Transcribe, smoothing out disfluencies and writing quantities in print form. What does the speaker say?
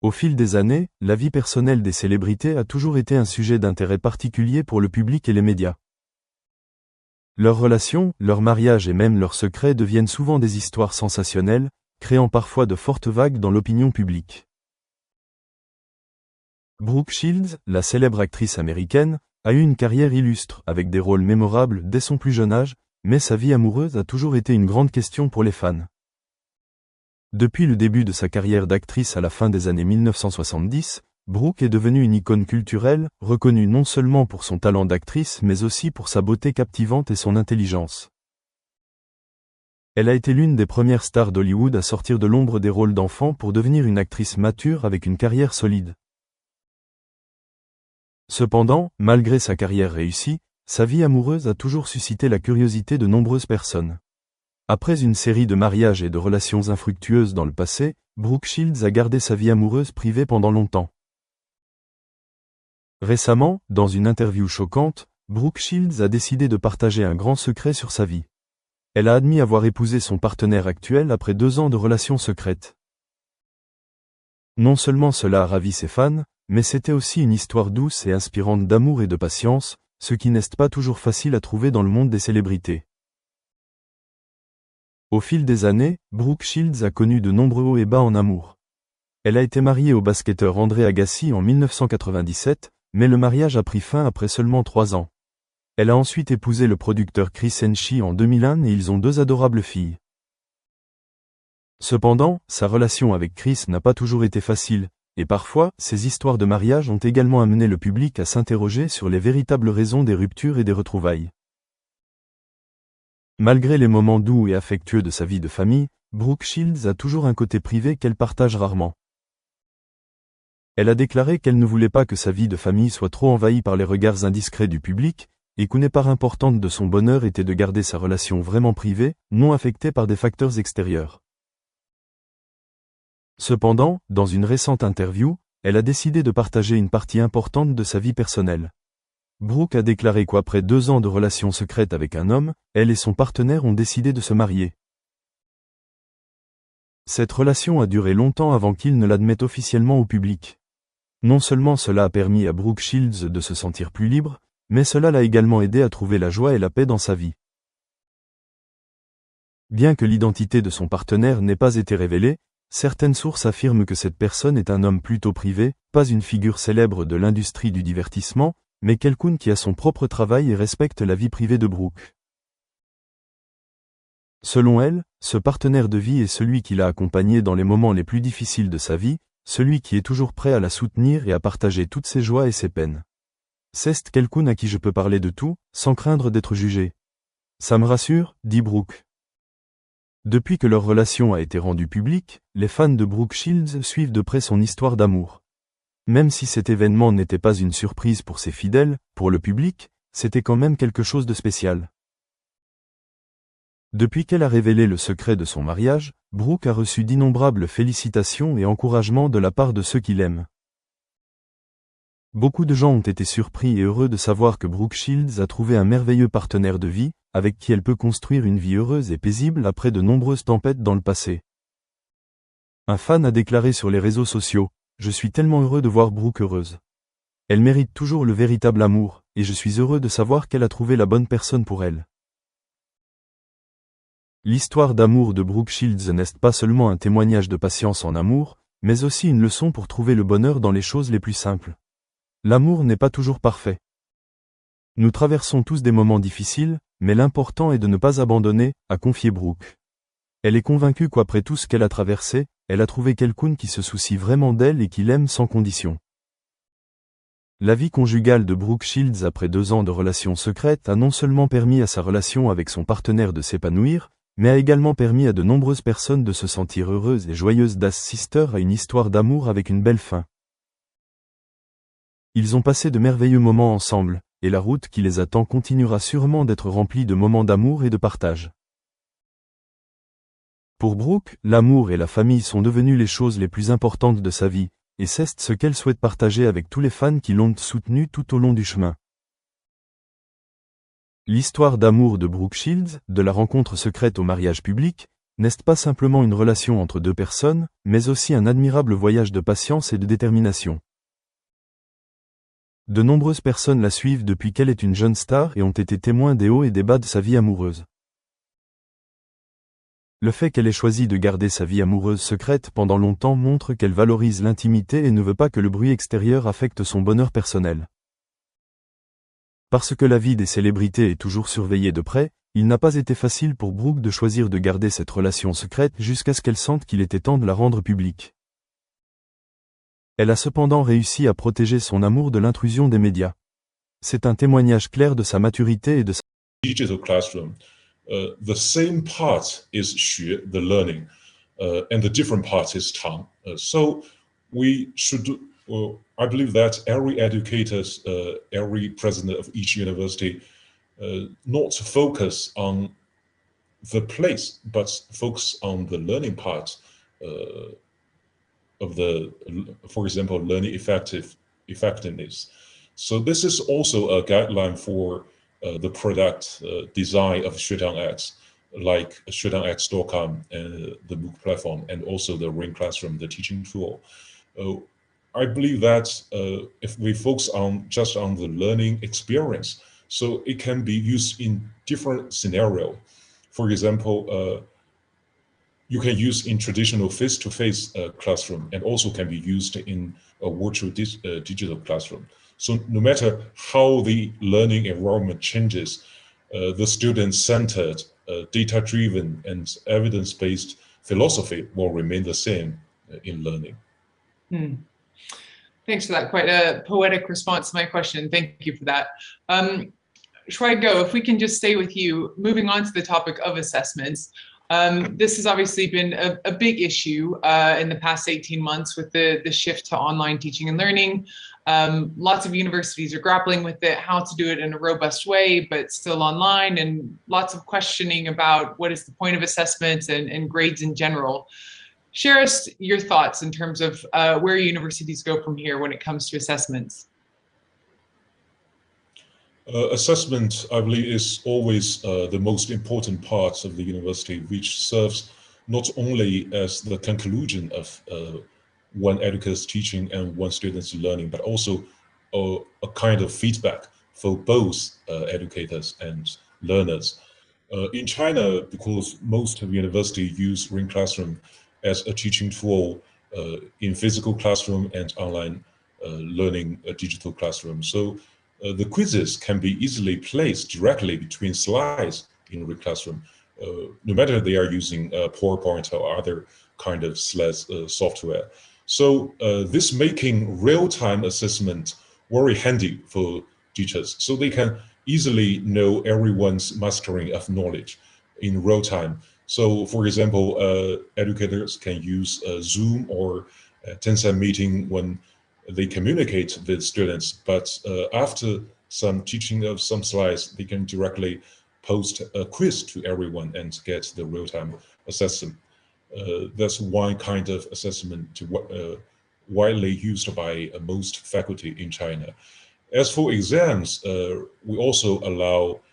Au fil des années, la vie personnelle des célébrités a toujours été un sujet d'intérêt particulier pour le public et les médias. Leurs relations, leur mariage et même leurs secrets deviennent souvent des histoires sensationnelles, créant parfois de fortes vagues dans l'opinion publique. Brooke Shields, la célèbre actrice américaine, a eu une carrière illustre, avec des rôles mémorables dès son plus jeune âge, mais sa vie amoureuse a toujours été une grande question pour les fans. Depuis le début de sa carrière d'actrice à la fin des années 1970, Brooke est devenue une icône culturelle, reconnue non seulement pour son talent d'actrice mais aussi pour sa beauté captivante et son intelligence. Elle a été l'une des premières stars d'Hollywood à sortir de l'ombre des rôles d'enfant pour devenir une actrice mature avec une carrière solide. Cependant, malgré sa carrière réussie, sa vie amoureuse a toujours suscité la curiosité de nombreuses personnes. Après une série de mariages et de relations infructueuses dans le passé, Brooke Shields a gardé sa vie amoureuse privée pendant longtemps. Récemment, dans une interview choquante, Brooke Shields a décidé de partager un grand secret sur sa vie. Elle a admis avoir épousé son partenaire actuel après 2 ans de relations secrètes. Non seulement cela a ravi ses fans, mais c'était aussi une histoire douce et inspirante d'amour et de patience, ce qui n'est pas toujours facile à trouver dans le monde des célébrités. Au fil des années, Brooke Shields a connu de nombreux hauts et bas en amour. Elle a été mariée au basketteur André Agassi en 1997, mais le mariage a pris fin après seulement 3 ans. Elle a ensuite épousé le producteur Chris Henshi en 2001 et ils ont 2 adorables filles. Cependant, sa relation avec Chris n'a pas toujours été facile, et parfois, ces histoires de mariage ont également amené le public à s'interroger sur les véritables raisons des ruptures et des retrouvailles. Malgré les moments doux et affectueux de sa vie de famille, Brooke Shields a toujours un côté privé qu'elle partage rarement. Elle a déclaré qu'elle ne voulait pas que sa vie de famille soit trop envahie par les regards indiscrets du public, et qu'une part importante de son bonheur était de garder sa relation vraiment privée, non affectée par des facteurs extérieurs. Cependant, dans une récente interview, elle a décidé de partager une partie importante de sa vie personnelle. Brooke a déclaré qu'après 2 ans de relations secrètes avec un homme, elle et son partenaire ont décidé de se marier. Cette relation a duré longtemps avant qu'il ne l'admette officiellement au public. Non seulement cela a permis à Brooke Shields de se sentir plus libre, mais cela l'a également aidé à trouver la joie et la paix dans sa vie. Bien que l'identité de son partenaire n'ait pas été révélée, certaines sources affirment que cette personne est un homme plutôt privé, pas une figure célèbre de l'industrie du divertissement, mais quelqu'un qui a son propre travail et respecte la vie privée de Brooke. Selon elle, ce partenaire de vie est celui qui l'a accompagnée dans les moments les plus difficiles de sa vie, celui qui est toujours prêt à la soutenir et à partager toutes ses joies et ses peines. C'est quelqu'un à qui je peux parler de tout, sans craindre d'être jugé. Ça me rassure, dit Brooke. Depuis que leur relation a été rendue publique, les fans de Brooke Shields suivent de près son histoire d'amour. Même si cet événement n'était pas une surprise pour ses fidèles, pour le public, c'était quand même quelque chose de spécial. Depuis qu'elle a révélé le secret de son mariage, Brooke a reçu d'innombrables félicitations et encouragements de la part de ceux qui l'aiment. Beaucoup de gens ont été surpris et heureux de savoir que Brooke Shields a trouvé un merveilleux partenaire de vie, avec qui elle peut construire une vie heureuse et paisible après de nombreuses tempêtes dans le passé. Un fan a déclaré sur les réseaux sociaux: « Je suis tellement heureux de voir Brooke heureuse. Elle mérite toujours le véritable amour, et je suis heureux de savoir qu'elle a trouvé la bonne personne pour elle. » L'histoire d'amour de Brooke Shields n'est pas seulement un témoignage de patience en amour, mais aussi une leçon pour trouver le bonheur dans les choses les plus simples. L'amour n'est pas toujours parfait. Nous traversons tous des moments difficiles, mais l'important est de ne pas abandonner, a confié Brooke. Elle est convaincue qu'après tout ce qu'elle a traversé, elle a trouvé quelqu'un qui se soucie vraiment d'elle et qui l'aime sans condition. La vie conjugale de Brooke Shields après 2 ans de relations secrètes a non seulement permis à sa relation avec son partenaire de s'épanouir, mais a également permis à de nombreuses personnes de se sentir heureuses et joyeuses d'assister à une histoire d'amour avec une belle fin. Ils ont passé de merveilleux moments ensemble, et la route qui les attend continuera sûrement d'être remplie de moments d'amour et de partage. Pour Brooke, l'amour et la famille sont devenus les choses les plus importantes de sa vie, et c'est ce qu'elle souhaite partager avec tous les fans qui l'ont soutenue tout au long du chemin. L'histoire d'amour de Brooke Shields, de la rencontre secrète au mariage public, n'est pas simplement une relation entre deux personnes, mais aussi un admirable voyage de patience et de détermination. De nombreuses personnes la suivent depuis qu'elle est une jeune star et ont été témoins des hauts et des bas de sa vie amoureuse. Le fait qu'elle ait choisi de garder sa vie amoureuse secrète pendant longtemps montre qu'elle valorise l'intimité et ne veut pas que le bruit extérieur affecte son bonheur personnel. Parce que la vie des célébrités est toujours surveillée de près, il n'a pas été facile pour Brooke de choisir de garder cette relation secrète jusqu'à ce qu'elle sente qu'il était temps de la rendre publique. Elle a cependant réussi à protéger son amour de l'intrusion des médias. C'est un témoignage clair de sa maturité et de sa... Digital classroom. The same part is Xue, the learning, and the different part is Tang. So we should, I believe that every educator, every president of each university, not focus on the place, but focus on the learning part of the, for example, learning effectiveness. So this is also a guideline for the product design of XueTangX, like XueTangX.com and the MOOC platform, and also the Ring Classroom, the teaching tool. I believe that if we focus on just on the learning experience, so it can be used in different scenarios. For example, you can use in traditional face-to-face classroom, and also can be used in a virtual digital classroom. So no matter how the learning environment changes, the student-centered, data-driven, and evidence-based philosophy will remain the same in learning. Thanks for that. Quite a poetic response to my question. Thank you for that. Shuai Guo, if we can just stay with you, moving on to the topic of assessments. This has obviously been a big issue in the past 18 months with the shift to online teaching and learning. Lots of universities are grappling with it, how to do it in a robust way, but still online, and lots of questioning about what is the point of assessments and grades in general. Share us your thoughts in terms of where universities go from here when it comes to assessments. Assessment, I believe, is always the most important part of the university, which serves not only as the conclusion of one educator's teaching and one student's learning, but also a kind of feedback for both educators and learners. In China, because most of universities use Ring Classroom as a teaching tool in physical classroom and online learning digital classroom. So the quizzes can be easily placed directly between slides in Ring Classroom, no matter they are using PowerPoint or other kind of software. So this making real-time assessment very handy for teachers, so they can easily know everyone's mastering of knowledge in real time. So for example, educators can use Zoom or Tencent meeting when they communicate with students, but after some teaching of some slides, they can directly post a quiz to everyone and get the real-time assessment. That's one kind of assessment widely used by most faculty in China. As for exams, we also allow